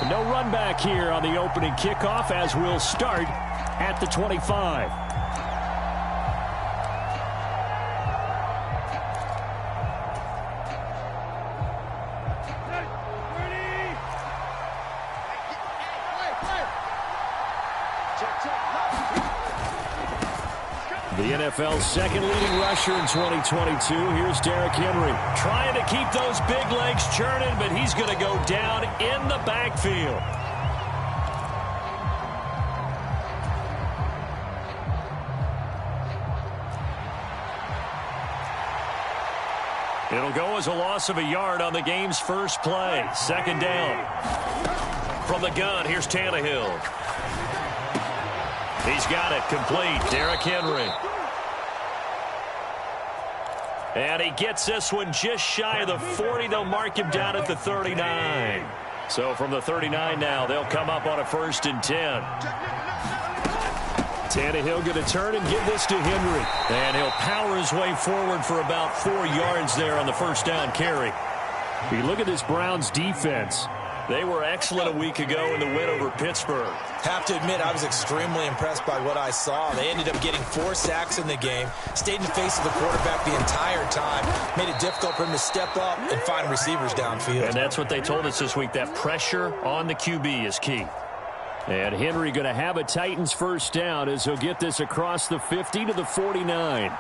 No run back here on the opening kickoff as we'll start at the 25. The NFL's second leading rusher in 2022. Here's Derrick Henry. Trying to keep those big legs churning, but he's going to go down in the backfield. It'll go as a loss of a yard on the game's first play. Second down. From the gun, here's Tannehill. He's got it complete. Derrick Henry. And he gets this one just shy of the 40. They'll mark him down at the 39. So from the 39 now, they'll come up on a 1st and 10. Tannehill going to turn and give this to Henry. And he'll power his way forward for about 4 yards there on the first down carry. If you look at this Browns defense, they were excellent a week ago in the win over Pittsburgh. Have to admit, I was extremely impressed by what I saw. They ended up getting 4 sacks in the game, stayed in the face of the quarterback the entire time, made it difficult for him to step up and find receivers downfield. And that's what they told us this week, that pressure on the QB is key. And Henry going to have a Titans first down as he'll get this across the 50 to the 49.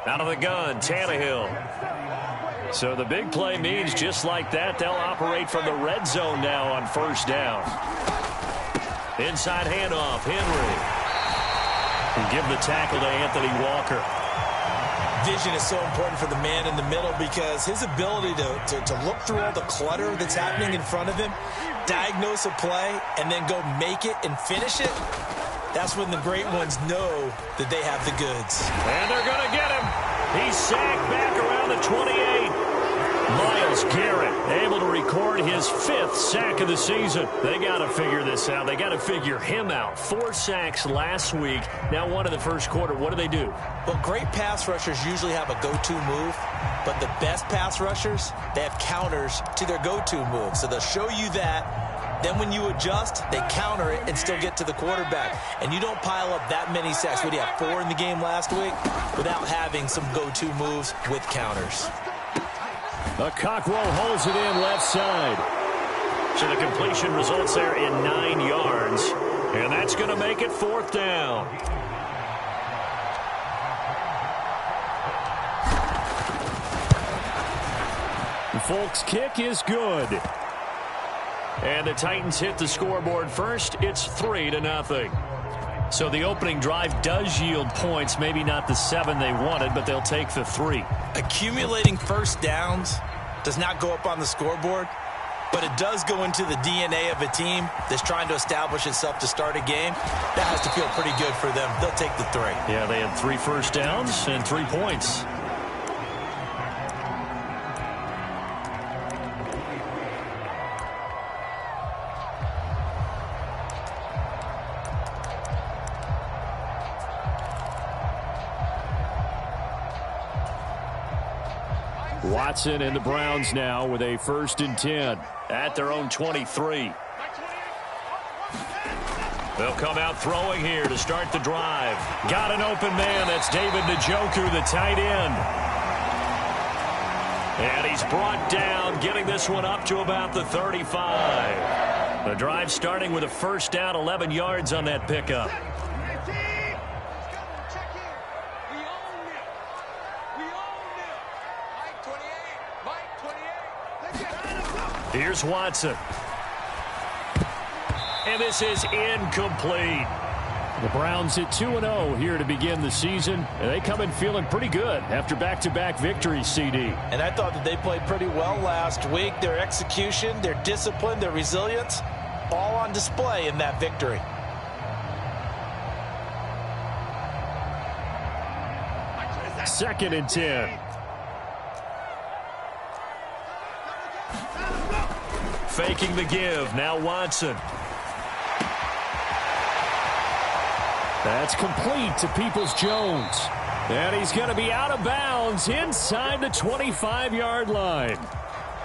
Out of the gun, Tannehill. So the big play means just like that, they'll operate from the red zone now on first down. Inside handoff, Henry. And give the tackle to Anthony Walker. Vision is so important for the man in the middle because his ability to look through all the clutter that's happening in front of him, diagnose a play, and then go make it and finish it. That's when the great ones know that they have the goods. And they're going to get him. He's sacked back around the 28. Myles Garrett able to record his 5th sack of the season. They got to figure this out. They got to figure him out. 4 sacks last week. Now 1 in the first quarter. What do? Well, great pass rushers usually have a go-to move, but the best pass rushers, they have counters to their go-to move. So they'll show you that. Then when you adjust, they counter it and still get to the quarterback. And you don't pile up that many sacks. What do you have, 4 in the game last week? Without having some go-to moves with counters. Cockrell holds it in left side. So the completion results there in 9 yards. And that's going to make it 4th down. Folk's kick is good. And the Titans hit the scoreboard first. It's 3-0. So the opening drive does yield points. Maybe not the 7 they wanted, but they'll take the 3. Accumulating first downs does not go up on the scoreboard, but it does go into the DNA of a team that's trying to establish itself to start a game. That has to feel pretty good for them. They'll take the 3. Yeah, they had 3 first downs and 3 points. Watson and the Browns now with a 1st and 10 at their own 23. They'll come out throwing here to start the drive. Got an open man. That's David Njoku, the tight end. And he's brought down, getting this one up to about the 35. The drive starting with a first down, 11 yards on that pickup. Here's Watson. And this is incomplete. The Browns at 2-0 here to begin the season. And they come in feeling pretty good after back-to-back victories, CD. And I thought that they played pretty well last week. Their execution, their discipline, their resilience, all on display in that victory. 2nd and 10. Faking the give. Now Watson. That's complete to Peoples-Jones. And he's going to be out of bounds inside the 25-yard line.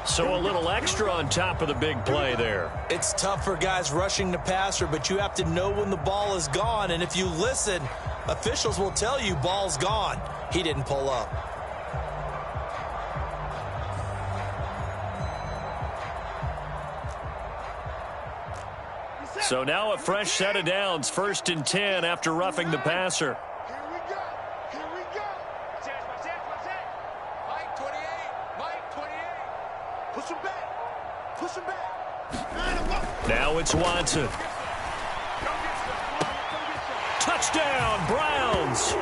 So a little extra on top of the big play there. It's tough for guys rushing the passer, but you have to know when the ball is gone. And if you listen, officials will tell you ball's gone. He didn't pull up. So now a fresh set of downs, 1st and 10 after roughing the passer. Here we go. Here we go. Watch it. Mike 28. Mike 28. Push him back. Push him back. Now it's Watson. Touchdown, Browns.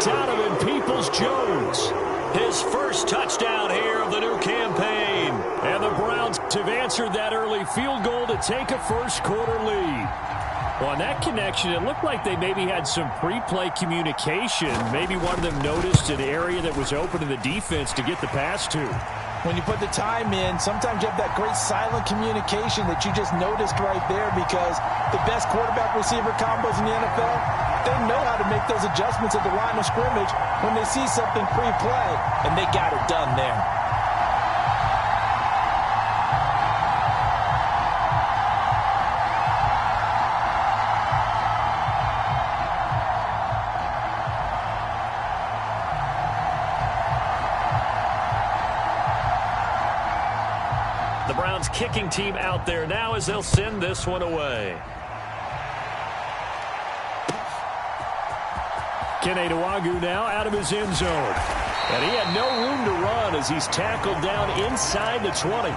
Donovan Peoples-Jones. His first touchdown here of the new campaign. And the Browns have answered that early field goal to take a first-quarter lead. Well, on that connection, it looked like they maybe had some pre-play communication. Maybe one of them noticed an area that was open to the defense to get the pass to. When you put the time in, sometimes you have that great silent communication that you just noticed right there, because the best quarterback-receiver combos in the NFL, they know how to make those adjustments at the line of scrimmage when they see something pre-play, and they got it done there. The Browns kicking team out there now as they'll send this one away. Kene Nwangwu now out of his end zone. And he had no room to run as he's tackled down inside the 20.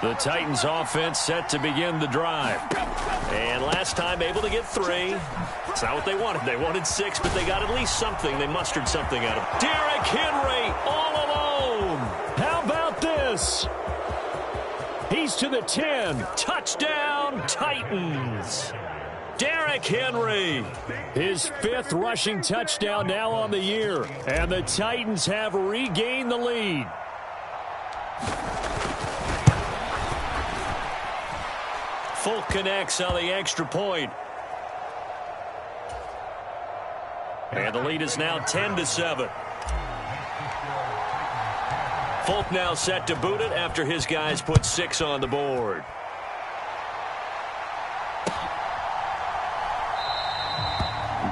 The Titans offense set to begin the drive. And last time able to get 3. It's not what they wanted. They wanted 6, but they got at least something. They mustered something out of it. Derrick Henry all alone. How about this? He's to the 10. Touchdown, Titans. Derrick Henry. His 5th rushing touchdown now on the year. And the Titans have regained the lead. Folk connects on the extra point. And the lead is now 10-7. Folk now set to boot it after his guys put 6 on the board.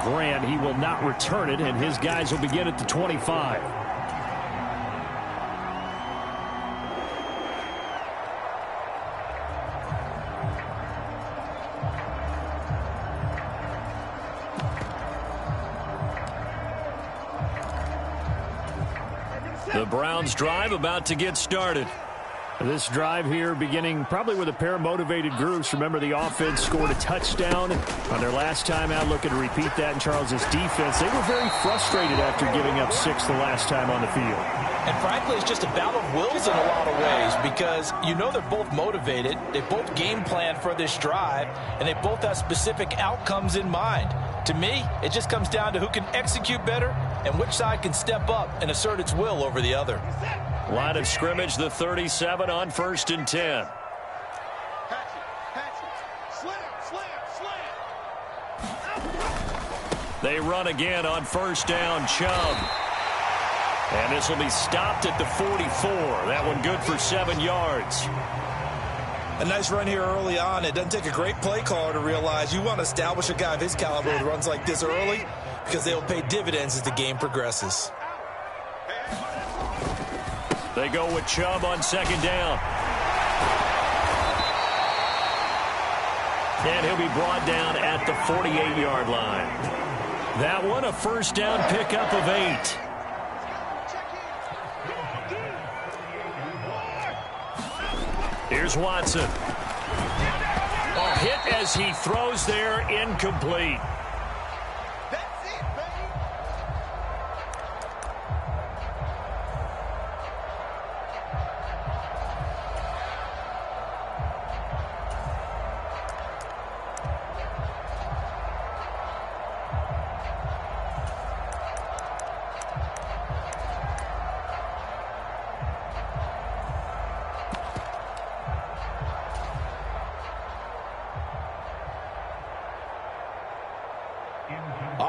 Grant, he will not return it, and his guys will begin at the 25. The Browns drive about to get started. This drive here beginning probably with a pair of motivated groups. Remember, the offense scored a touchdown on their last time out. Looking to repeat that in Charles's defense. They were very frustrated after giving up 6 the last time on the field. And frankly, it's just a battle of wills in a lot of ways, because you know they're both motivated. They both game plan for this drive, and they both have specific outcomes in mind. To me, it just comes down to who can execute better and which side can step up and assert its will over the other. Line of scrimmage, the 37 on 1st and 10. They run again on 1st down, Chubb. And this will be stopped at the 44. That one good for 7 yards. A nice run here early on. It doesn't take a great play caller to realize you want to establish a guy of his caliber with runs like this early, because they'll pay dividends as the game progresses. They go with Chubb on 2nd down. And he'll be brought down at the 48-yard line. That one a 1st down pickup of 8. Here's Watson. A hit as he throws there, incomplete.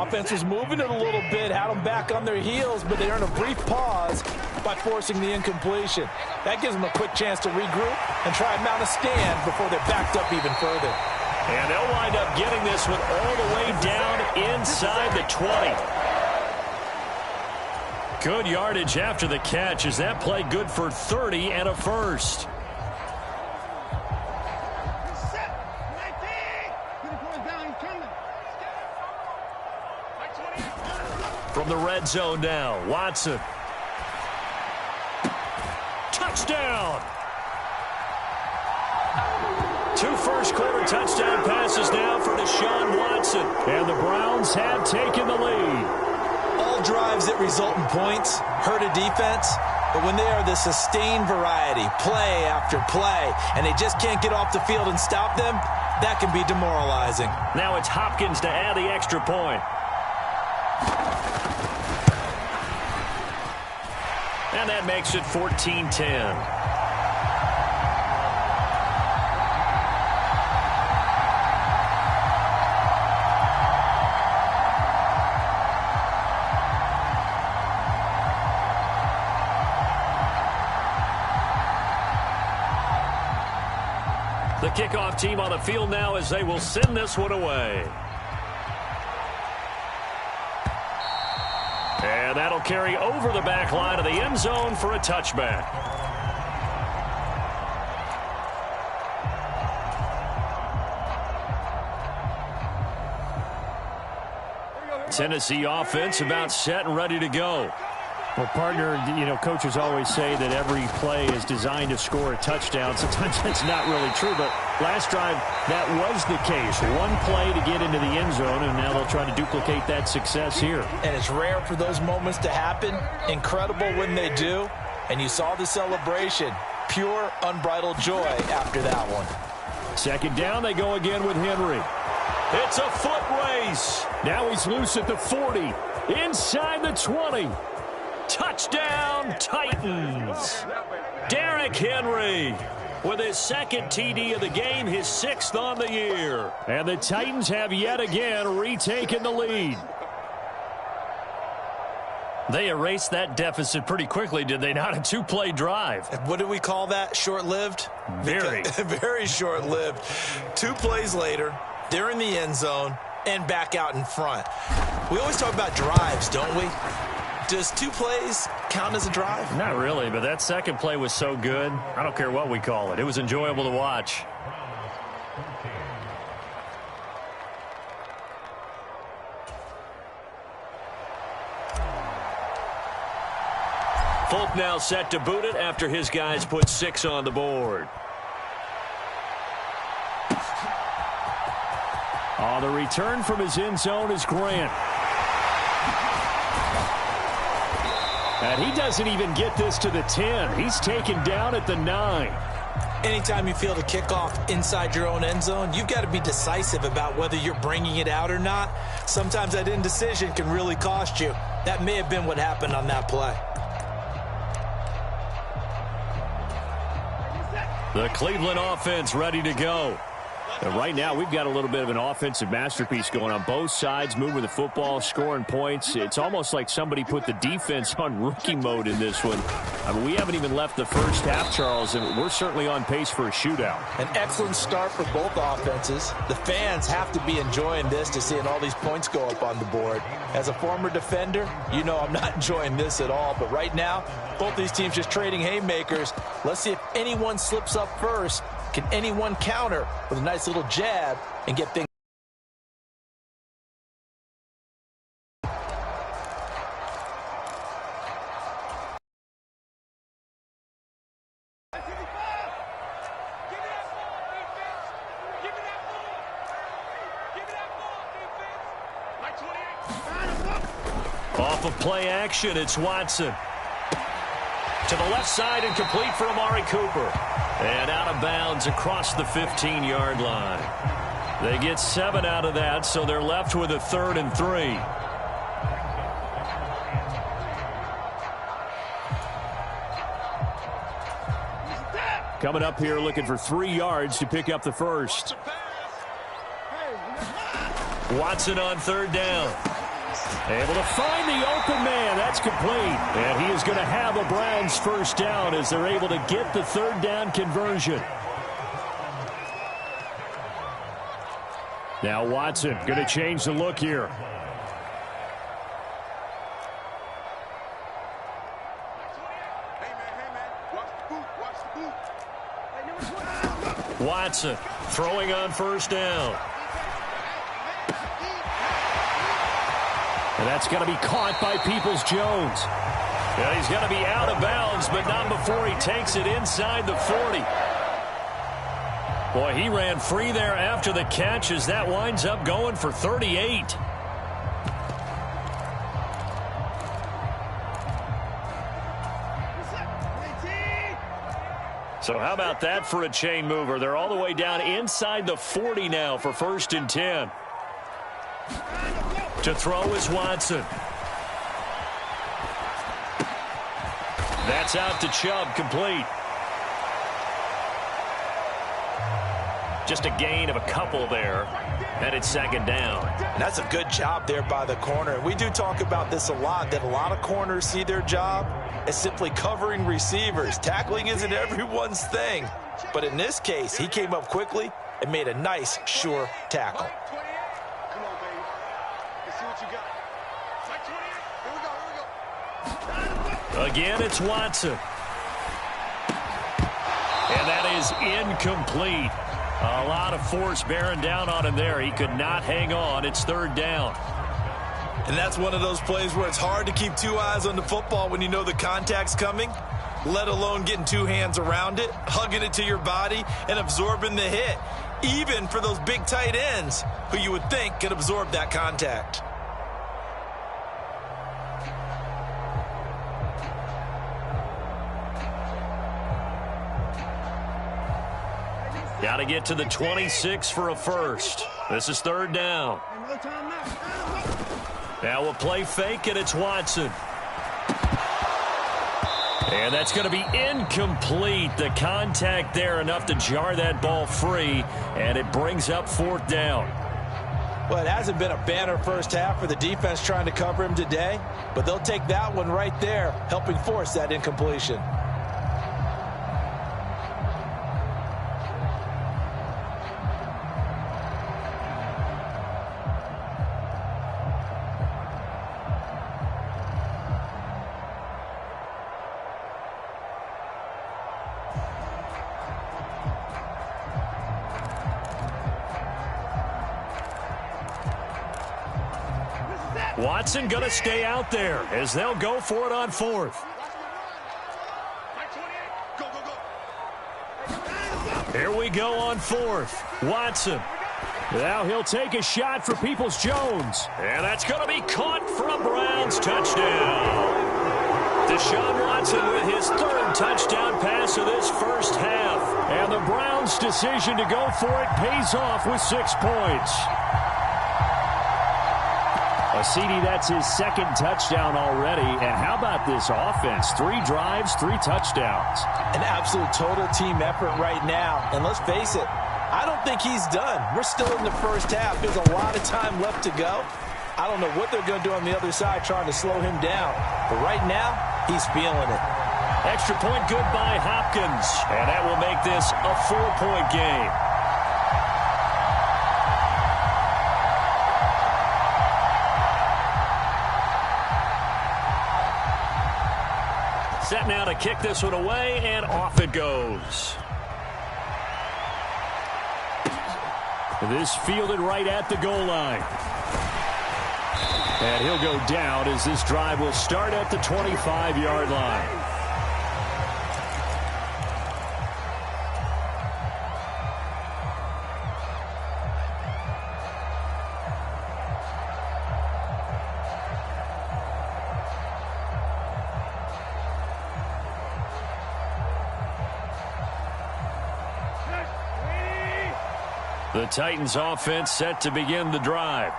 offense was moving it a little bit, had them back on their heels, but they earned a brief pause by forcing the incompletion. That gives them a quick chance to regroup and try and mount a stand before they're backed up even further. And they'll wind up getting this one all the way down inside the 20. Good yardage after the catch as that play good for 30 and a first. From the red zone now, Watson. Touchdown! 2 first-quarter touchdown passes now for Deshaun Watson. And the Browns have taken the lead. All drives that result in points hurt a defense, but when they are the sustained variety, play after play, and they just can't get off the field and stop them, that can be demoralizing. Now it's Hopkins to add the extra point. And that makes it 14-10. The kickoff team on the field now as they will send this one away. And that'll carry over the back line of the end zone for a touchback. Tennessee offense about set and ready to go. Well, partner, you know, coaches always say that every play is designed to score a touchdown. Sometimes that's not really true, but last drive, that was the case. One play to get into the end zone, and now they'll try to duplicate that success here. And it's rare for those moments to happen. Incredible when they do. And you saw the celebration. Pure, unbridled joy after that one. Second down, they go again with Henry. It's a foot race. Now he's loose at the 40. Inside the 20. Touchdown, Titans. Derrick Henry with his second TD of the game, his 6th on the year. And the Titans have yet again retaken the lead. They erased that deficit pretty quickly, did they not? A 2-play drive. What do we call that? Short-lived? Very. Very short-lived. 2 plays later, they're in the end zone and back out in front. We always talk about drives, don't we? Does 2 plays count as a drive? Not really, but that second play was so good. I don't care what we call it. It was enjoyable to watch. Folk now set to boot it after his guys put 6 on the board. Oh, the return from his end zone is Grant. And he doesn't even get this to the 10. He's taken down at the 9. Anytime you field a kickoff inside your own end zone, you've got to be decisive about whether you're bringing it out or not. Sometimes that indecision can really cost you. That may have been what happened on that play. The Cleveland offense ready to go. And right now, we've got a little bit of an offensive masterpiece going on both sides, moving the football, scoring points. It's almost like somebody put the defense on rookie mode in this one. I mean, we haven't even left the first half, Charles, and we're certainly on pace for a shootout. An excellent start for both offenses. The fans have to be enjoying this to seeing all these points go up on the board. As a former defender, you know I'm not enjoying this at all. But right now, both these teams just trading haymakers. Let's see if anyone slips up first. Can anyone counter with a nice little jab and get things? Off of play action, it's Watson. To the left side and complete for Amari Cooper. And out of bounds across the 15-yard line. They get 7 out of that, so they're left with a 3rd and 3. Coming up here looking for 3 yards to pick up the first. Watson on 3rd down. Able to find the open man. That's complete. And he is going to have a Browns first down as they're able to get the third down conversion. Now Watson going to change the look here. Watson throwing on first down. And that's going to be caught by Peoples-Jones. Yeah, he's going to be out of bounds, but not before he takes it inside the 40. Boy, he ran free there after the catch as that winds up going for 38. So how about that for a chain mover? They're all the way down inside the 40 now for 1st and 10. To throw is Watson. That's out to Chubb, complete. Just a gain of a couple there. And it's 2nd down. And that's a good job there by the corner. We do talk about this a lot, that a lot of corners see their job as simply covering receivers. Tackling isn't everyone's thing. But in this case, he came up quickly and made a nice, sure tackle. Come on, baby. Let's see what you got. Strike 28. Here we go. Again, it's Watson. And that is incomplete. A lot of force bearing down on him there. He could not hang on. It's 3rd down. And that's one of those plays where it's hard to keep 2 eyes on the football when you know the contact's coming, let alone getting 2 hands around it, hugging it to your body, and absorbing the hit, even for those big tight ends who you would think could absorb that contact. Got to get to the 26 for a first. This is 3rd down. Now we'll play fake, and it's Watson. And that's going to be incomplete. The contact there enough to jar that ball free, and it brings up 4th down. Well, it hasn't been a banner first half for the defense trying to cover him today, but they'll take that one right there, helping force that incompletion. Watson going to stay out there as they'll go for it on 4th. Here we go on 4th. Watson. Now he'll take a shot for Peoples-Jones. And that's going to be caught for a Browns touchdown. Deshaun Watson with his 3rd touchdown pass of this first half. And the Browns' decision to go for it pays off with 6 points. CD, that's his 2nd touchdown already. And how about this offense? 3 drives, 3 touchdowns. An absolute total team effort right now. And let's face it, I don't think he's done. We're still in the first half. There's a lot of time left to go. I don't know what they're going to do on the other side trying to slow him down. But right now, he's feeling it. Extra point good by Hopkins. And that will make this a 4-point game. Set now to kick this one away, and off it goes. This fielded right at the goal line. And he'll go down as this drive will start at the 25-yard line. The Titans offense set to begin the drive.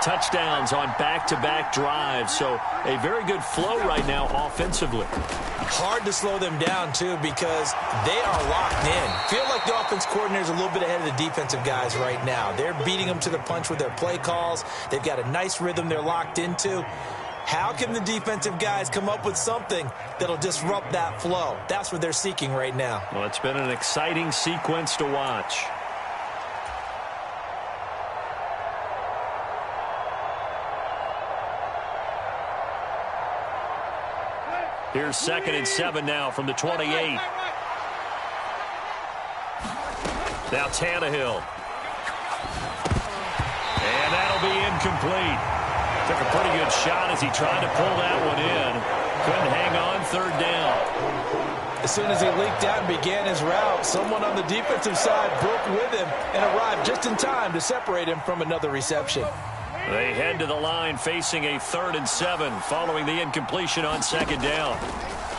touchdowns on back-to-back drives. So a very good flow right now offensively. Hard to slow them down, too, because they are locked in. Feel like the offense coordinator is a little bit ahead of the defensive guys right now. They're beating them to the punch with their play calls. They've got a nice rhythm they're locked into. How can the defensive guys come up with something that'll disrupt that flow? That's what they're seeking right now. Well, it's been an exciting sequence to watch. Here's 2nd and 7 now from the 28. Now Tannehill. And that'll be incomplete. Took a pretty good shot as he tried to pull that one in. Couldn't hang on, 3rd down. As soon as he leaked out and began his route, someone on the defensive side broke with him and arrived just in time to separate him from another reception. They head to the line facing a 3rd and 7 following the incompletion on 2nd down.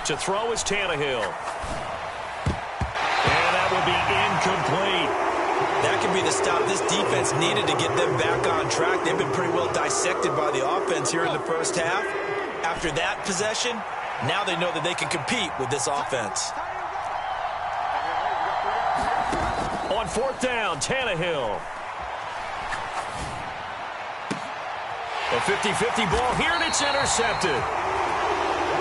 To throw is Tannehill. And that will be incomplete. That could be the stop this defense needed to get them back on track. They've been pretty well dissected by the offense here in the first half. After that possession, now they know that they can compete with this offense. On 4th down, Tannehill. A 50-50 ball here, and it's intercepted.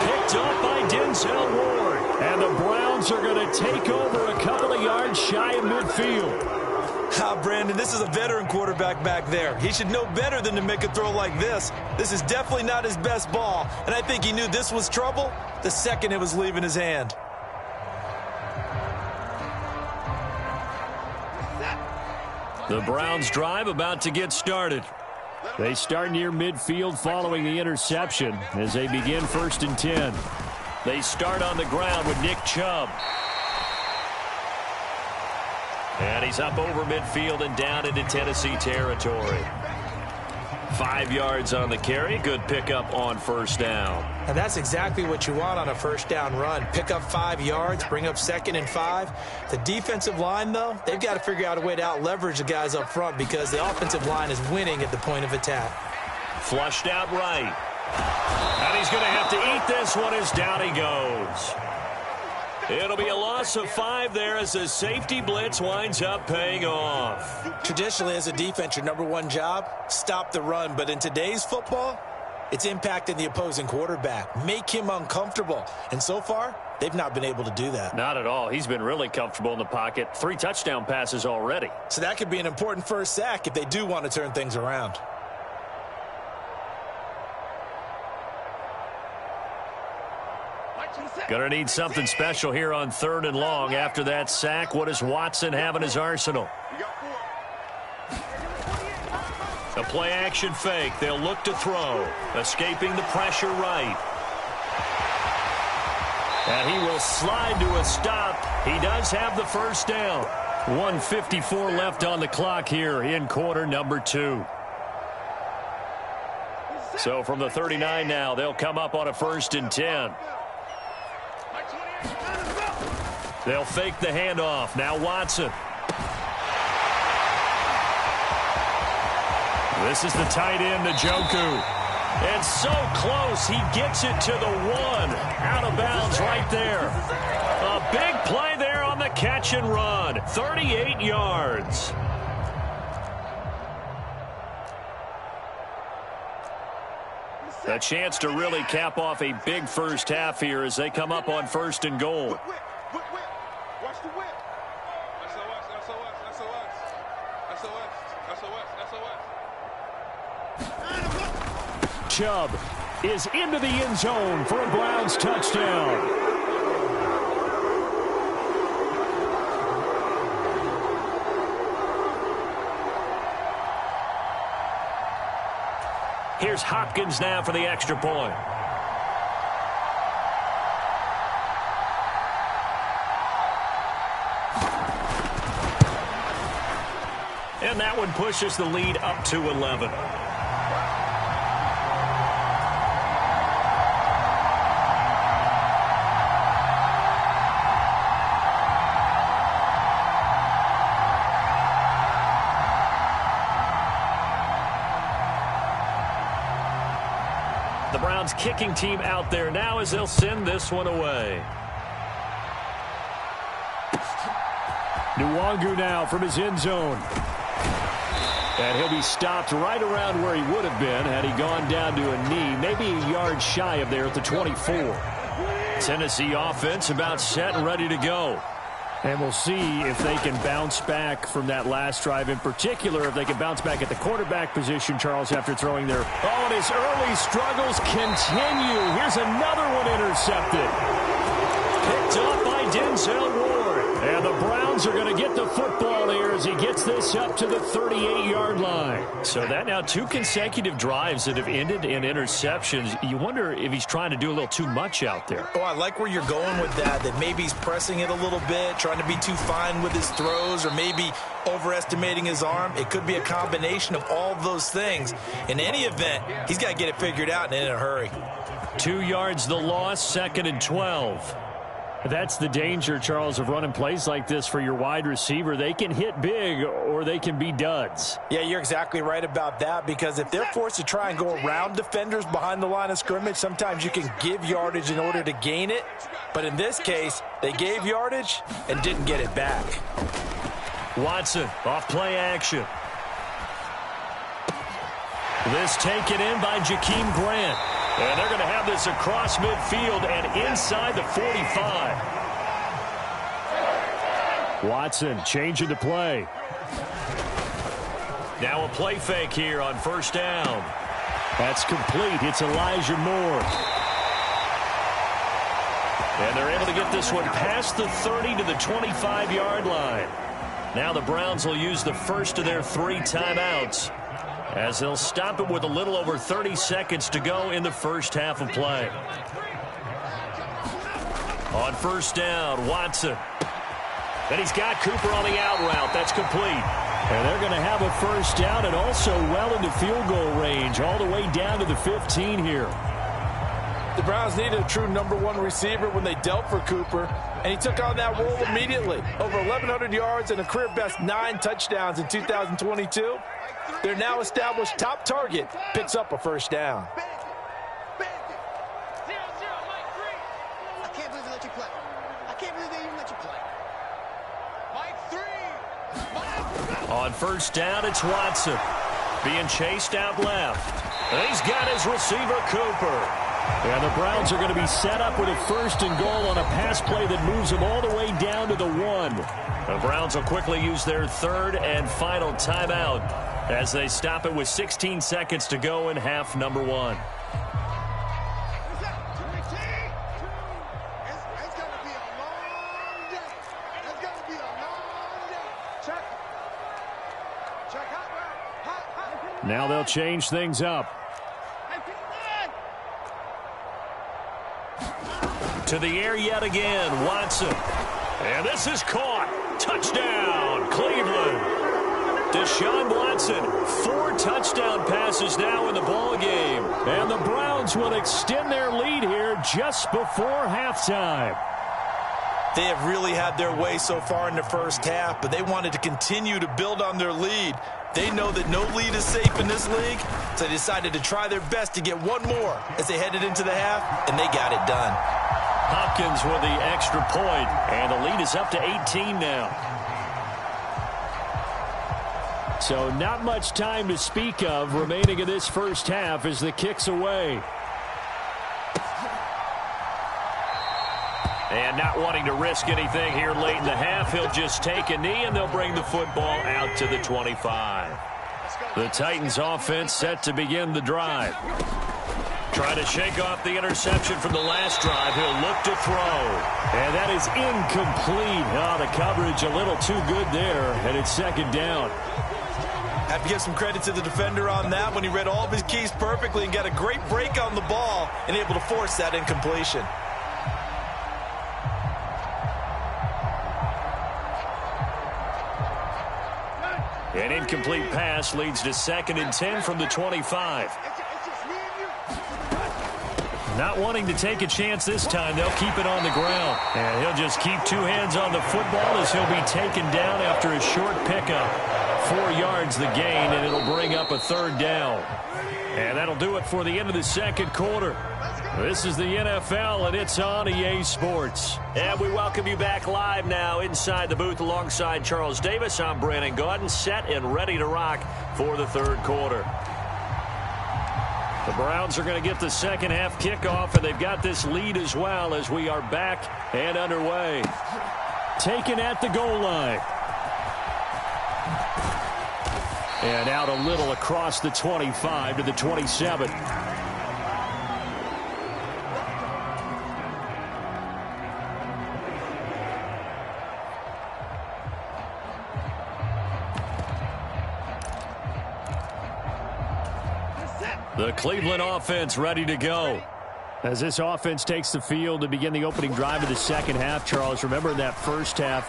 Picked up by Denzel Ward. And the Browns are going to take over a couple of yards shy of midfield. Brandon, this is a veteran quarterback back there. He should know better than to make a throw like this. This is definitely not his best ball, and I think he knew this was trouble the second it was leaving his hand. The Browns drive about to get started. They start near midfield following the interception as they begin 1st and 10. They start on the ground with Nick Chubb. And he's up over midfield and down into Tennessee territory. 5 yards on the carry. Good pickup on 1st down. And that's exactly what you want on a 1st down run. Pick up 5 yards, bring up 2nd and 5. The defensive line, though, they've got to figure out a way to out-leverage the guys up front because the offensive line is winning at the point of attack. Flushed out right. And he's going to have to eat this one as down he goes. It'll be a loss of 5 there as the safety blitz winds up paying off. Traditionally, as a defense, your number one job, stop the run. But in today's football, it's impacting the opposing quarterback. Make him uncomfortable. And so far, they've not been able to do that. Not at all. He's been really comfortable in the pocket. 3 touchdown passes already. So that could be an important first sack if they do want to turn things around. Going to need something special here on 3rd and long. After that sack, what does Watson have in his arsenal? A play-action fake. They'll look to throw. Escaping the pressure right. And he will slide to a stop. He does have the 1st down. 1:54 left on the clock here in quarter number 2. So from the 39 now, they'll come up on a 1st and 10. They'll fake the handoff. Now Watson. This is the tight end, Njoku. And so close, he gets it to the 1. Out of bounds right there. A big play there on the catch and run. 38 yards. A chance to really cap off a big first half here as they come up on 1st and goal. Watch the whip. SOS. Chubb is into the end zone for a Browns touchdown. Here's Hopkins now for the extra point. And that one pushes the lead up to 11. The Browns kicking team out there now as they'll send this one away. Nwangu now from his end zone. And he'll be stopped right around where he would have been had he gone down to a knee, maybe a yard shy of there at the 24. Tennessee offense about set and ready to go. And we'll see if they can bounce back from that last drive, in particular if they can bounce back at the quarterback position, Charles, after throwing their... Oh, and his early struggles continue. Here's another one intercepted. Picked up by Denzel Ward. And the Browns are going to get the football here as he gets this up to the 38-yard line. So that now 2 consecutive drives that have ended in interceptions. You wonder if he's trying to do a little too much out there. Oh, I like where you're going with that maybe he's pressing it a little bit, trying to be too fine with his throws, or maybe overestimating his arm. It could be a combination of all of those things. In any event, he's got to get it figured out and in a hurry. 2 yards the loss, 2nd and 12. That's the danger, Charles, of running plays like this for your wide receiver. They can hit big or they can be duds. Yeah, you're exactly right about that, because if they're forced to try and go around defenders behind the line of scrimmage, sometimes you can give yardage in order to gain it. But in this case, they gave yardage and didn't get it back. Watson off play action. This taken in by Jakeem Grant. And they're going to have this across midfield and inside the 45. Watson changing the play. Now a play fake here on 1st down. That's complete. It's Elijah Moore. And they're able to get this one past the 30 to the 25-yard line. Now the Browns will use the first of their 3 timeouts, as they'll stop it with a little over 30 seconds to go in the first half of play. On 1st down, Watson. And he's got Cooper on the out route. That's complete. And they're going to have a 1st down and also well into field goal range, all the way down to the 15 here. The Browns needed a true #1 receiver when they dealt for Cooper, and he took on that role immediately. Over 1,100 yards and a career-best 9 touchdowns in 2022. Their now established top target picks up a 1st down. I can't believe they let you play. I can't believe they even let you play. Mike 3. On 1st down, it's Watson. Being chased out left. And he's got his receiver, Cooper. And the Browns are going to be set up with a 1st and goal on a pass play that moves them all the way down to the 1. The Browns will quickly use their 3rd and final timeout as they stop it with 16 seconds to go in half number 1. It's going to be a long day. It's going to be a long day. Check. Hot. Now they'll change things up. To the air yet again, Watson. And this is caught. Touchdown, Cleveland. Deshaun Watson, 4 touchdown passes now in the ballgame. And the Browns will extend their lead here just before halftime. They have really had their way so far in the first half, but they wanted to continue to build on their lead. They know that no lead is safe in this league, so they decided to try their best to get one more as they headed into the half, and they got it done. Hopkins with the extra point, and the lead is up to 18 now. So not much time to speak of remaining in this first half as the kick's away. And not wanting to risk anything here late in the half, he'll just take a knee, and they'll bring the football out to the 25. The Titans offense set to begin the drive. Trying to shake off the interception from the last drive. He'll look to throw. And that is incomplete. Oh, the coverage a little too good there, and it's 2nd down. Have to give some credit to the defender on that when he read all of his keys perfectly and got a great break on the ball and able to force that incompletion. An incomplete pass leads to 2nd and 10 from the 25. Not wanting to take a chance this time, they'll keep it on the ground. And he'll just keep 2 hands on the football as he'll be taken down after a short pickup. 4 yards the gain, and it'll bring up a 3rd down. And that'll do it for the end of the second quarter. This is the NFL, and it's on EA Sports. And we welcome you back live now inside the booth alongside Charles Davis. I'm Brandon Gaudin, set and ready to rock for the 3rd quarter. The Browns are going to get the second half kickoff, and they've got this lead as well as we are back and underway. Taken at the goal line. And out a little across the 25 to the 27. The Cleveland offense ready to go. As this offense takes the field to begin the opening drive of the second half, Charles, remember in that first half,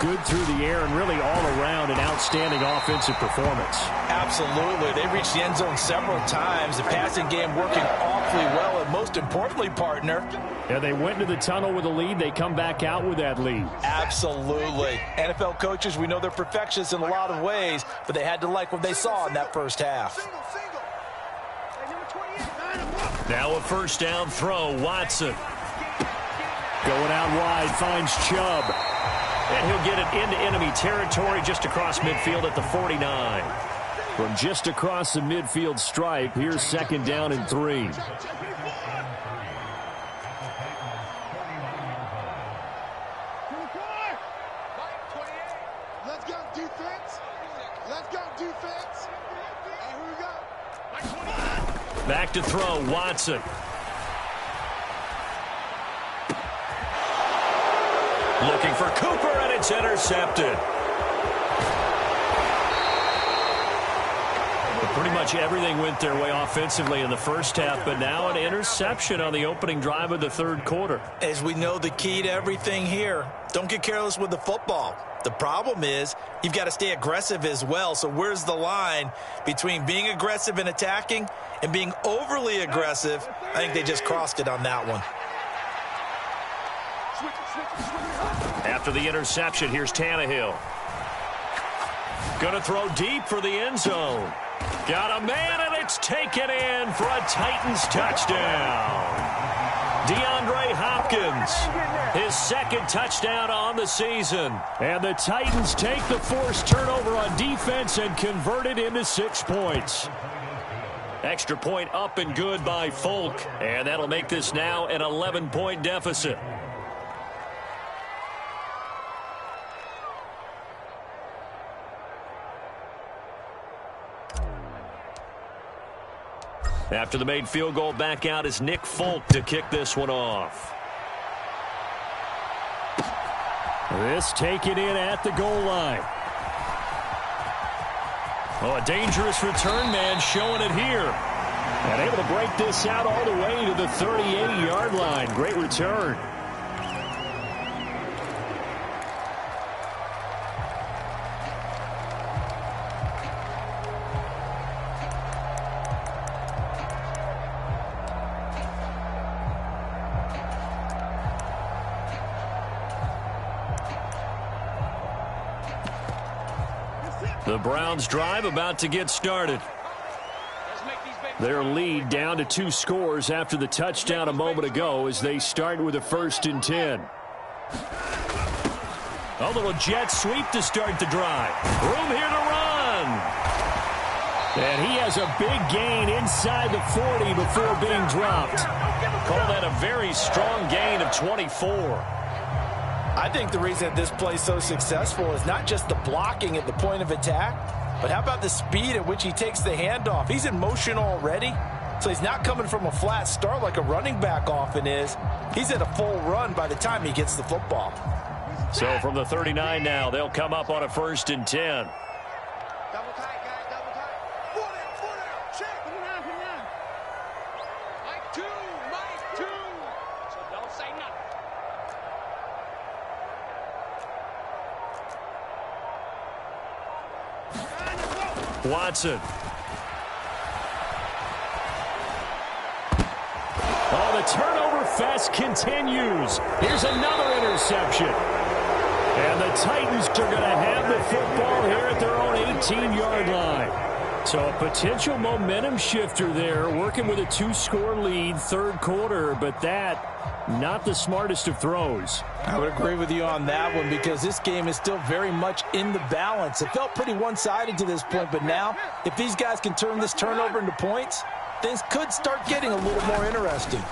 good through the air and really all around an outstanding offensive performance. Absolutely. They reached the end zone several times. The passing game working awfully well, and most importantly, partner. Yeah, they went into the tunnel with a lead. They come back out with that lead. Absolutely. NFL coaches, we know they're perfectionists in a lot of ways, but they had to like what they saw in that first half. Now a first down throw, Watson. Going out wide, finds Chubb. And he'll get it into enemy territory just across midfield at the 49. From just across the midfield stripe, here's second down and 3. Let's go defense. Let's go defense. And here we go. Back to throw, Watson. Looking for Cooper, and it's intercepted. But pretty much everything went their way offensively in the first half, but now an interception on the opening drive of the 3rd quarter. As we know, the key to everything here, don't get careless with the football. The problem is you've got to stay aggressive as well. So where's the line between being aggressive and attacking and being overly aggressive? I think they just crossed it on that one. After the interception, here's Tannehill. Going to throw deep for the end zone. Got a man, and it's taken in for a Titans touchdown. DeAndre Hopkins, his 2nd touchdown on the season. And the Titans take the forced turnover on defense and convert it into 6 points. Extra point up and good by Folk. And that'll make this now an 11-point deficit. After the made field goal, back out is Nick Folk to kick this one off. This taken in at the goal line. Oh, a dangerous return man showing it here. And able to break this out all the way to the 38-yard line. Great return. The Browns drive about to get started. Their lead down to 2 scores after the touchdown a moment ago as they start with a 1st and 10. A little jet sweep to start the drive. Room here to run. And he has a big gain inside the 40 before being dropped. Call that a very strong gain of 24. I think the reason that this play is so successful is not just the blocking at the point of attack, but how about the speed at which he takes the handoff? He's in motion already, so he's not coming from a flat start like a running back often is. He's at a full run by the time he gets the football. So from the 39 now, they'll come up on a 1st and 10. Double tight, guys, double tight. Foot out, check. Put it on. Mike 2. So don't say nothing. Watson. Oh, the turnover fest continues. Here's another interception. And the Titans are going to have the football here at their own 18-yard line. So a potential momentum shifter there, working with a 2-score lead, third quarter, but that, not the smartest of throws. I would agree with you on that one because this game is still very much in the balance. It felt pretty one-sided to this point, but now, if these guys can turn this turnover into points, things could start getting a little more interesting.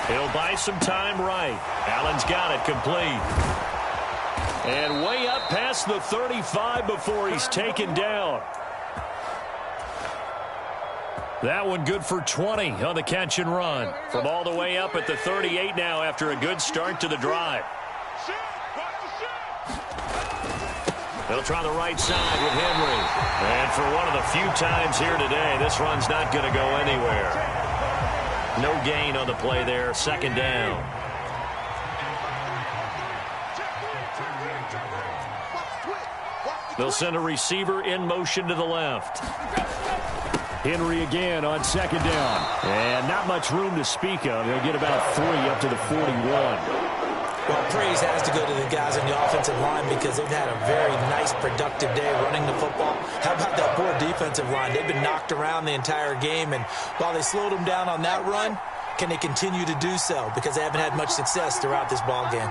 He'll buy some time right. Allen's got it complete. And way up past the 35 before he's taken down. That one good for 20 on the catch and run. From all the way up at the 38 now after a good start to the drive. They'll try the right side with Henry. And for one of the few times here today, this run's not going to go anywhere. No gain on the play there, second down. They'll send a receiver in motion to the left. Henry again on second down. And not much room to speak of. They'll get about 3 up to the 41. Well, praise has to go to the guys on the offensive line because they've had a very nice, productive day running the football. How about that poor defensive line? They've been knocked around the entire game, and while they slowed them down on that run, can they continue to do so? Because they haven't had much success throughout this ball game.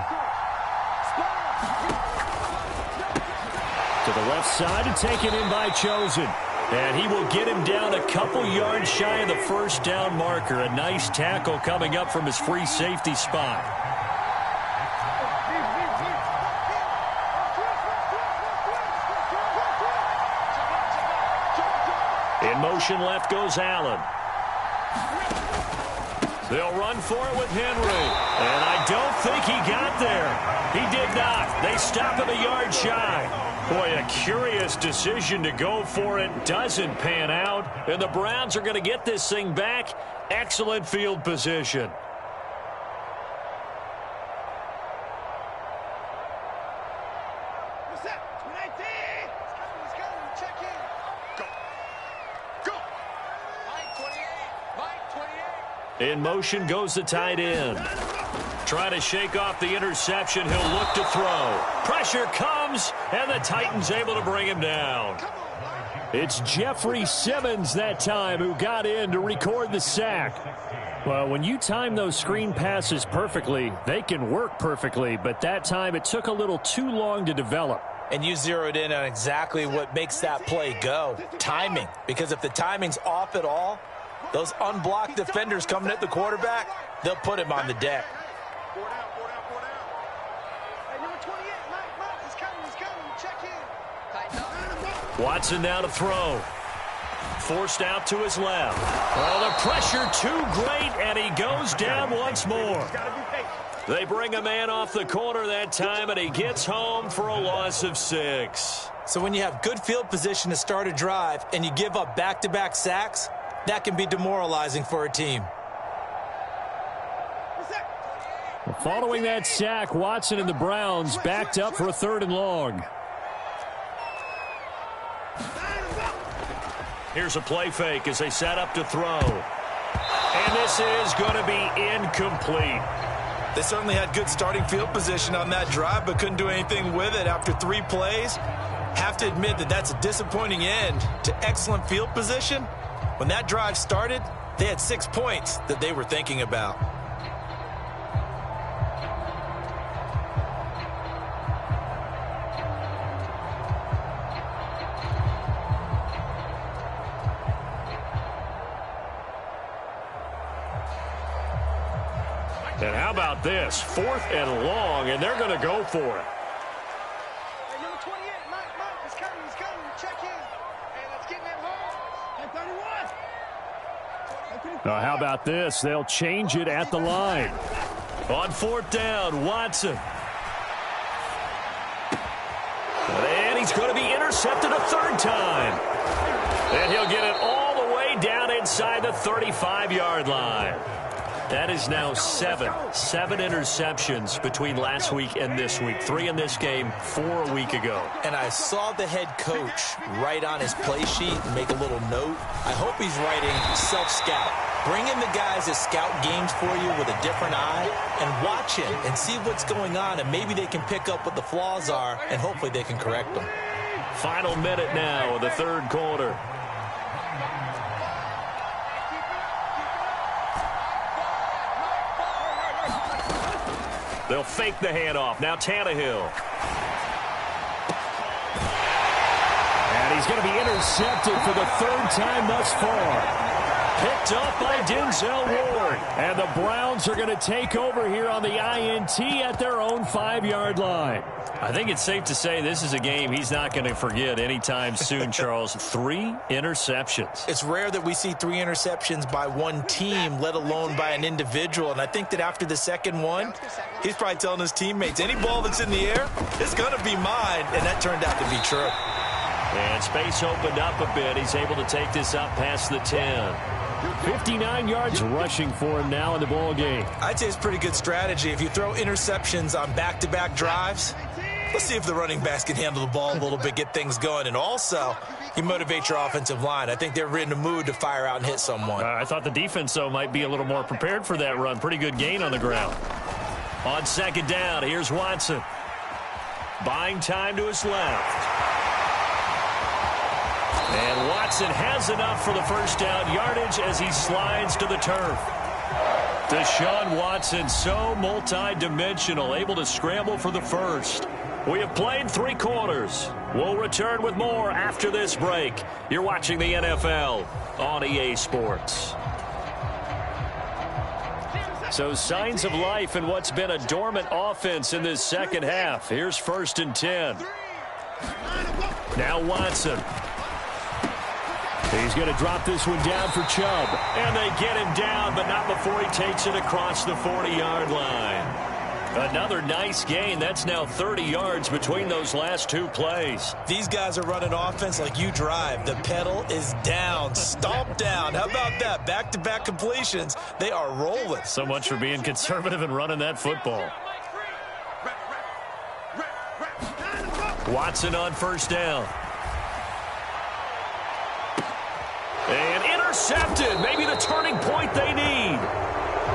To the left side and taken in by Chosen. And he will get him down a couple yards shy of the first down marker. A nice tackle coming up from his free safety spot. In motion left goes Allen. They'll run for it with Henry. And I don't think he got there. He did not. They stop him a yard shy. Boy, a curious decision to go for it. Doesn't pan out. And the Browns are going to get this thing back. Excellent field position. What's that? 219. Let's go. Check in. Go. Go. Mike 28. Mike 28. In motion goes the tight end. Trying to shake off the interception. He'll look to throw. Pressure comes, and the Titans able to bring him down. It's Jeffrey Simmons that time who got in to record the sack. Well, when you time those screen passes perfectly, they can work perfectly, but that time it took a little too long to develop. And you zeroed in on exactly what makes that play go. Timing. Because if the timing's off at all, those unblocked defenders coming at the quarterback, they'll put him on the deck. Watson now to throw. Forced out to his left. Oh, the pressure too great, and he goes down once more. They bring a man off the corner that time, and he gets home for a loss of 6. So when you have good field position to start a drive and you give up back-to-back sacks, that can be demoralizing for a team. Following that sack, Watson and the Browns backed up for a 3rd and long. Here's a play fake as they set up to throw. And this is going to be incomplete. They certainly had good starting field position on that drive, but couldn't do anything with it after 3 plays. Have to admit that that's a disappointing end to excellent field position. When that drive started, they had 6 points that they were thinking about. And how about this? 4th and long, and they're going to go for it. Hey, number 28, Mike, he's coming. Check in. Hey, let's get in that hole. Hey, 31. How about this? They'll change it at the line. On 4th down, Watson. And he's going to be intercepted a 3rd time. And he'll get it all the way down inside the 35-yard line. That is now seven interceptions between last week and this week. 3 in this game, 4 a week ago. And I saw the head coach write on his play sheet and make a little note. I hope he's writing self-scout. Bring in the guys that scout games for you with a different eye and watch him and see what's going on, and maybe they can pick up what the flaws are, and hopefully they can correct them. Final minute now of the third quarter. They'll fake the handoff. Now Tannehill. And he's going to be intercepted for the 3rd time thus far. Picked up by Denzel Ward. And the Browns are going to take over here on the INT at their own 5-yard line. I think it's safe to say this is a game he's not going to forget anytime soon, Charles. 3 interceptions. It's rare that we see 3 interceptions by one team, let alone by an individual. And I think that after the second one, he's probably telling his teammates, any ball that's in the air, it's going to be mine. And that turned out to be true. And space opened up a bit. He's able to take this up past the 10. 59 yards rushing for him now in the ball game. I'd say it's pretty good strategy. If you throw interceptions on back-to-back drives, let's see if the running backs can handle the ball a little bit, get things going. And also, you motivate your offensive line. I think they're in the mood to fire out and hit someone. I thought the defense, though, might be a little more prepared for that run. Pretty good gain on the ground. On second down, here's Watson. Buying time to his left. And Watson has enough for the first down yardage as he slides to the turf. Deshaun Watson, so multi-dimensional, able to scramble for the first. We have played 3 quarters. We'll return with more after this break. You're watching the NFL on EA Sports. So signs of life in what's been a dormant offense in this second half. Here's 1st and 10. Now Watson. He's going to drop this one down for Chubb. And they get him down, but not before he takes it across the 40-yard line. Another nice gain. That's now 30 yards between those last 2 plays. These guys are running offense like you drive. The pedal is down, stomp down. How about that? Back-to-back completions. They are rolling. So much for being conservative and running that football. Watson on first down. And intercepted. Maybe the turning point they need.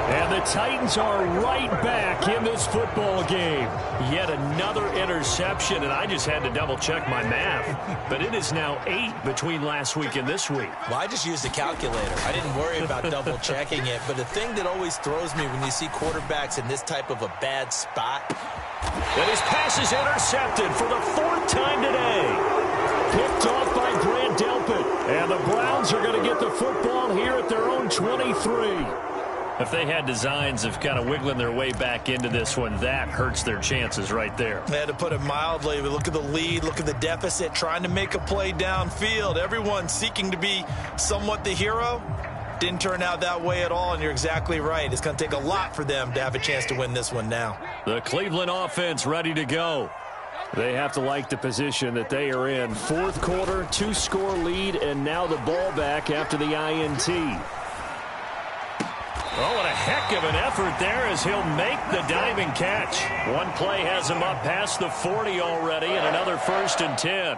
And the Titans are right back in this football game. Yet another interception, and I just had to double-check my math. But it is now 8 between last week and this week. Well, I just used a calculator. I didn't worry about double-checking it. But the thing that always throws me when you see quarterbacks in this type of a bad spot. And his pass is intercepted for the 4th time today. Picked off by Grant Delpit. And the Browns are going to get the football here at their own 23. If they had designs of kind of wiggling their way back into this one, that hurts their chances right there. They had to put it mildly, but look at the lead, look at the deficit, trying to make a play downfield. Everyone seeking to be somewhat the hero. Didn't turn out that way at all, and you're exactly right. It's going to take a lot for them to have a chance to win this one now. The Cleveland offense ready to go. They have to like the position that they are in. 4th quarter, 2-score lead, and now the ball back after the INT. Oh, what a heck of an effort there as he'll make the diving catch. One play has him up past the 40 already, and another 1st and 10.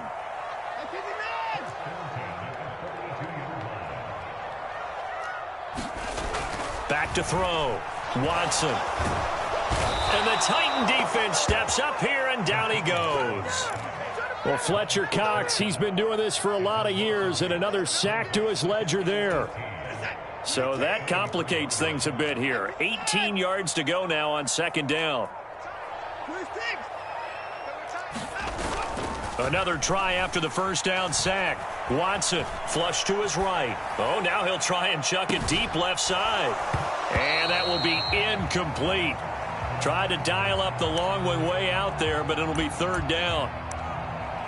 Back to throw. Watson. And the Titan defense steps up here, and down he goes. Well, Fletcher Cox, he's been doing this for a lot of years, and another sack to his ledger there. So that complicates things a bit here. 18 yards to go now on second down. Another try after the first down sack. Watson flush to his right. Oh, now he'll try and chuck it deep left side. And that will be incomplete. Tried to dial up the long one way out there, but it'll be 3rd down.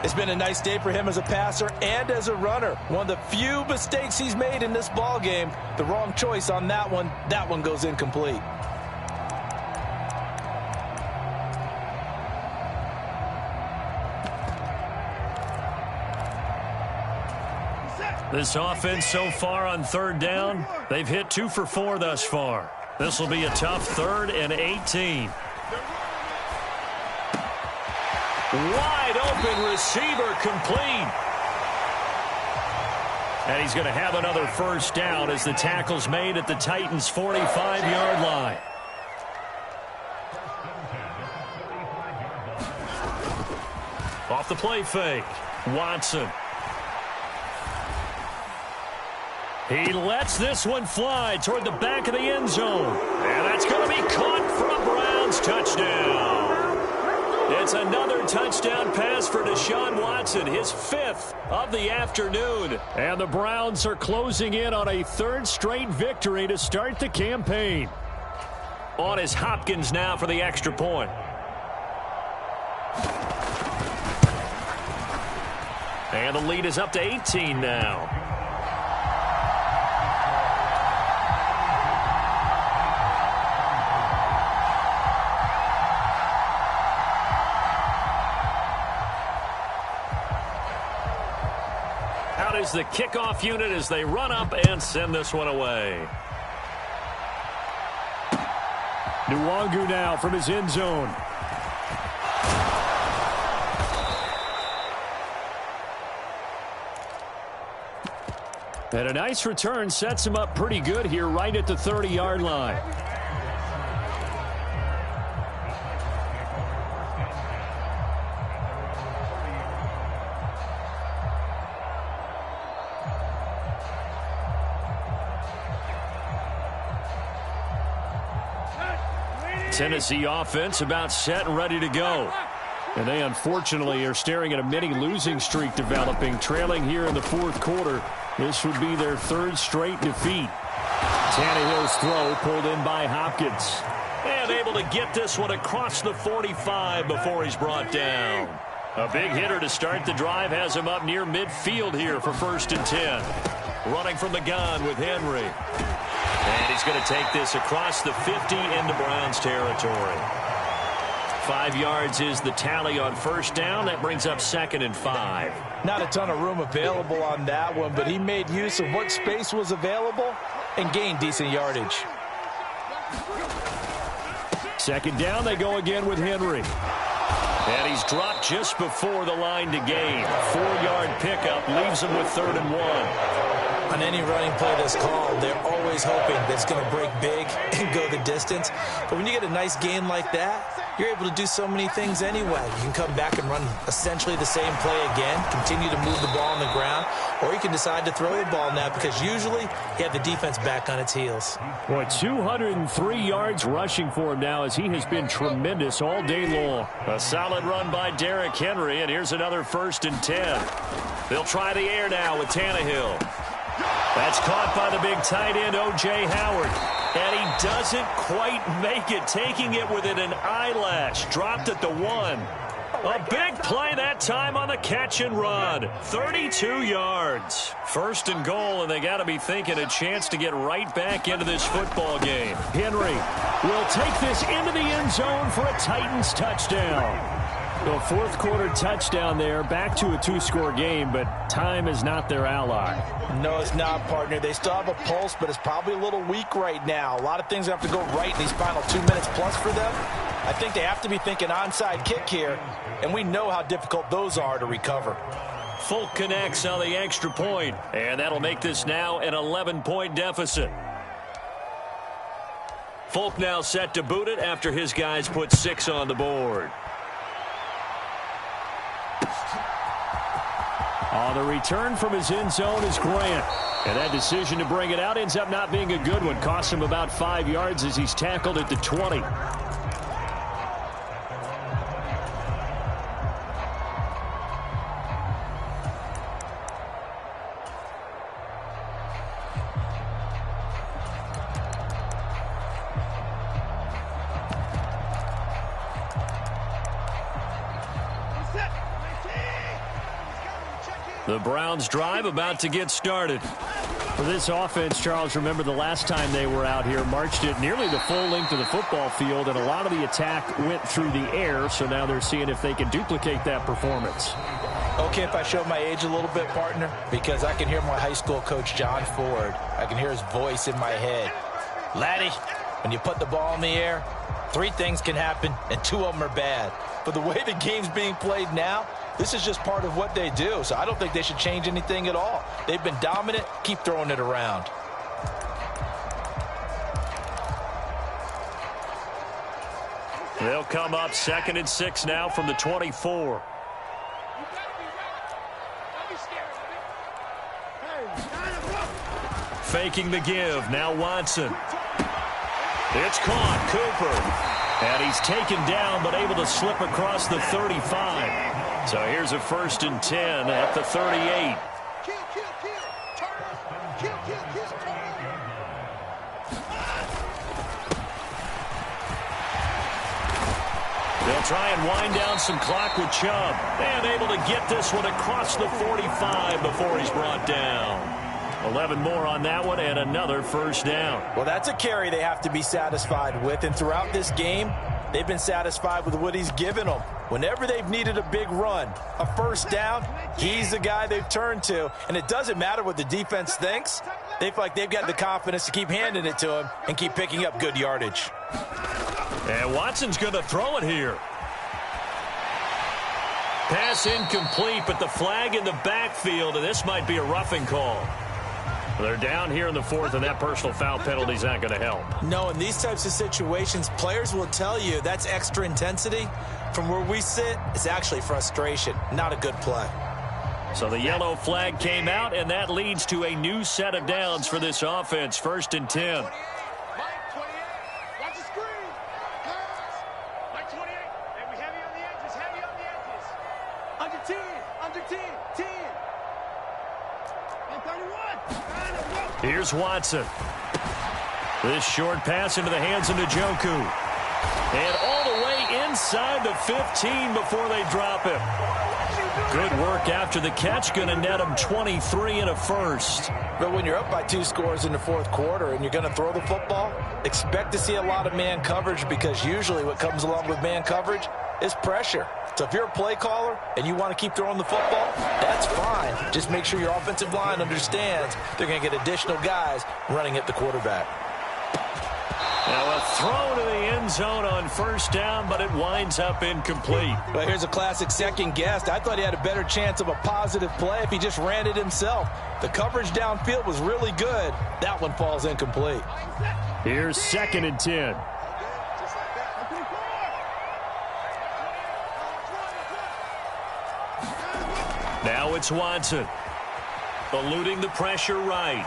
It's been a nice day for him as a passer and as a runner. One of the few mistakes he's made in this ball game. The wrong choice on that one. That one goes incomplete. This offense so far on 3rd down, they've hit 2 for 4 thus far. This will be a tough 3rd and 18. Wide open receiver complete. And he's going to have another first down as the tackle's made at the Titans' 45-yard line. Off the play fake, Watson. He lets this one fly toward the back of the end zone. And that's going to be caught for a Browns touchdown. It's another touchdown pass for Deshaun Watson, his 5th of the afternoon. And the Browns are closing in on a 3rd straight victory to start the campaign. On is Hopkins now for the extra point. And the lead is up to 18 now. Out is the kickoff unit as they run up and send this one away. Nwangu now from his end zone. And a nice return sets him up pretty good here right at the 30-yard line. Tennessee offense about set and ready to go. And they unfortunately are staring at a mini losing streak developing, trailing here in the 4th quarter. This would be their 3rd straight defeat. Tannehill's throw pulled in by Hopkins. And able to get this one across the 45 before he's brought down. A big hitter to start the drive has him up near midfield here for 1st and 10. Running from the gun with Henry. And he's going to take this across the 50 into Browns territory. 5 yards is the tally on 1st down. That brings up 2nd and 5. Not a ton of room available on that one, but he made use of what space was available and gained decent yardage. 2nd down, they go again with Henry. And he's dropped just before the line to gain. 4-yard pickup leaves him with 3rd and 1. On any running play that's called, they're always hoping that it's going to break big and go the distance. But when you get a nice gain like that, you're able to do so many things anyway. You can come back and run essentially the same play again, continue to move the ball on the ground, or you can decide to throw the ball now because usually you have the defense back on its heels. Boy, 203 yards rushing for him now as he has been tremendous all day long. A solid run by Derrick Henry, and here's another 1st and 10. They'll try the air now with Tannehill. That's caught by the big tight end, O.J. Howard. And he doesn't quite make it, taking it within an eyelash. Dropped at the 1. A big play that time on the catch and run. 32 yards. 1st and goal, and they got to be thinking a chance to get right back into this football game. Henry will take this into the end zone for a Titans touchdown. The 4th quarter touchdown there, back to a 2-score game, but time is not their ally. No, it's not, partner. They still have a pulse, but it's probably a little weak right now. A lot of things have to go right in these final 2 minutes plus for them. I think they have to be thinking onside kick here, and we know how difficult those are to recover. Folk connects on the extra point, and that'll make this now an 11-point deficit. Folk now set to boot it after his guys put 6 on the board. The return from his end zone is Grant. And that decision to bring it out ends up not being a good one. Costs him about 5 yards as he's tackled at the 20. The Browns drive about to get started. For this offense, Charles, remember the last time they were out here, marched it nearly the full length of the football field, and a lot of the attack went through the air, so now they're seeing if they can duplicate that performance. Okay, if I show my age a little bit, partner, because I can hear my high school coach, John Ford. I can hear his voice in my head. Laddie, When you put the ball in the air, 3 things can happen, and 2 of them are bad. But the way the game's being played now, this is just part of what they do. So I don't think they should change anything at all. They've been dominant. Keep throwing it around. They'll come up 2nd and 6 now from the 24. Faking the give. Now Watson. It's caught. Cooper. And he's taken down but able to slip across the 35. So here's a 1st and 10 at the 38. They'll try and wind down some clock with Chubb. And able to get this one across the 45 before he's brought down. 11 more on that one and another 1st down. Well, that's a carry they have to be satisfied with. And throughout this game, they've been satisfied with what he's given them. Whenever they've needed a big run, a 1st down, he's the guy they've turned to. And it doesn't matter what the defense thinks. They feel like they've got the confidence to keep handing it to him and keep picking up good yardage. And Watson's going to throw it here. Pass incomplete, but the flag in the backfield, and this might be a roughing call. They're down here in the 4th, and that personal foul penalty is not going to help. No, in these types of situations, players will tell you that's extra intensity. From where we sit, it's actually frustration, not a good play. So the yellow flag came out, and that leads to a new set of downs for this offense. 1st and 10. Here's Watson. This short pass into the hands of Njoku. And all the way inside the 15 before they drop him. Good work after the catch. Going to net him 23 and a 1st. But when you're up by 2 scores in the 4th quarter and you're going to throw the football, expect to see a lot of man coverage, because usually what comes along with man coverage is pressure. So if you're a play caller and you want to keep throwing the football, that's fine. Just make sure your offensive line understands they're going to get additional guys running at the quarterback. Now a throw to the end zone on 1st down, but it winds up incomplete. Well, here's a classic second guess. I thought he had a better chance of a positive play if he just ran it himself. The coverage downfield was really good. That one falls incomplete. Here's 2nd and 10. Now it's Watson. Eluding the pressure right.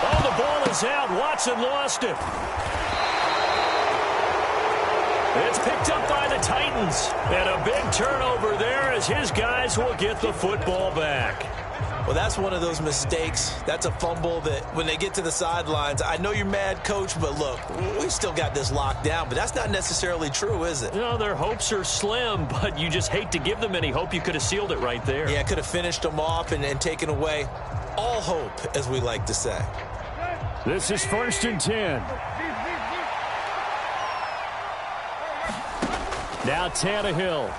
Oh, the ball is out. Watson lost it. It's picked up by the Titans. And a big turnover there as his guys will get the football back. Well, that's one of those mistakes. That's a fumble that when they get to the sidelines, I know you're mad, Coach, but look, we've still got this locked down. But that's not necessarily true, is it? You know, their hopes are slim, but you just hate to give them any hope. You could have sealed it right there. Yeah, could have finished them off and taken away all hope, as we like to say. This is 1st and 10. Now Tannehill.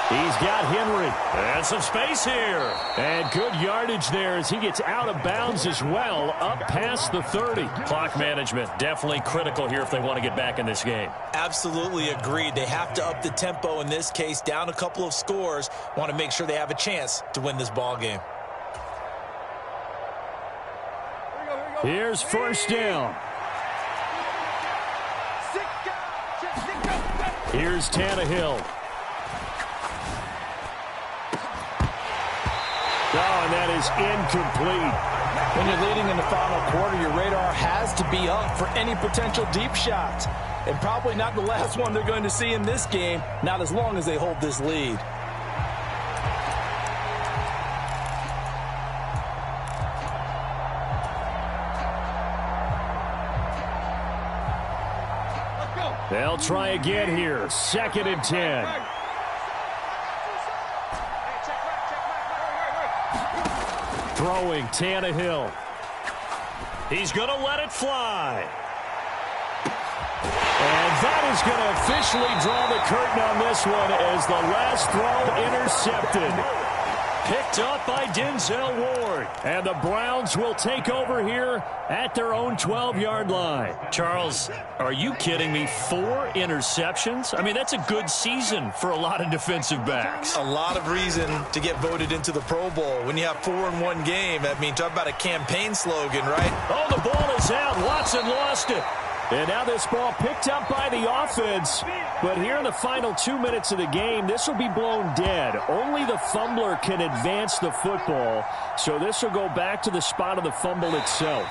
He's got Henry. And some space here. And good yardage there as he gets out of bounds as well, up past the 30. Clock management definitely critical here if they want to get back in this game. Absolutely agreed. They have to up the tempo in this case, down a couple of scores. Want to make sure they have a chance to win this ball game. Here's 1st down. Here's Tannehill. Oh, and that is incomplete. When you're leading in the final quarter, your radar has to be up for any potential deep shots. And probably not the last one they're going to see in this game, not as long as they hold this lead. They'll try again here. 2nd and 10. Throwing Tannehill. He's going to let it fly. And that is going to officially draw the curtain on this one as the last throw intercepted. Picked up by Denzel Ward. And the Browns will take over here at their own 12-yard line. Charles, are you kidding me? 4 interceptions? I mean, that's a good season for a lot of defensive backs. A lot of reason to get voted into the Pro Bowl. When you have 4 in one game, I mean, talk about a campaign slogan, right? Oh, the ball is out. Watson lost it. And now this ball picked up by the offense. But here in the final 2 minutes of the game, this will be blown dead. Only the fumbler can advance the football. So this will go back to the spot of the fumble itself.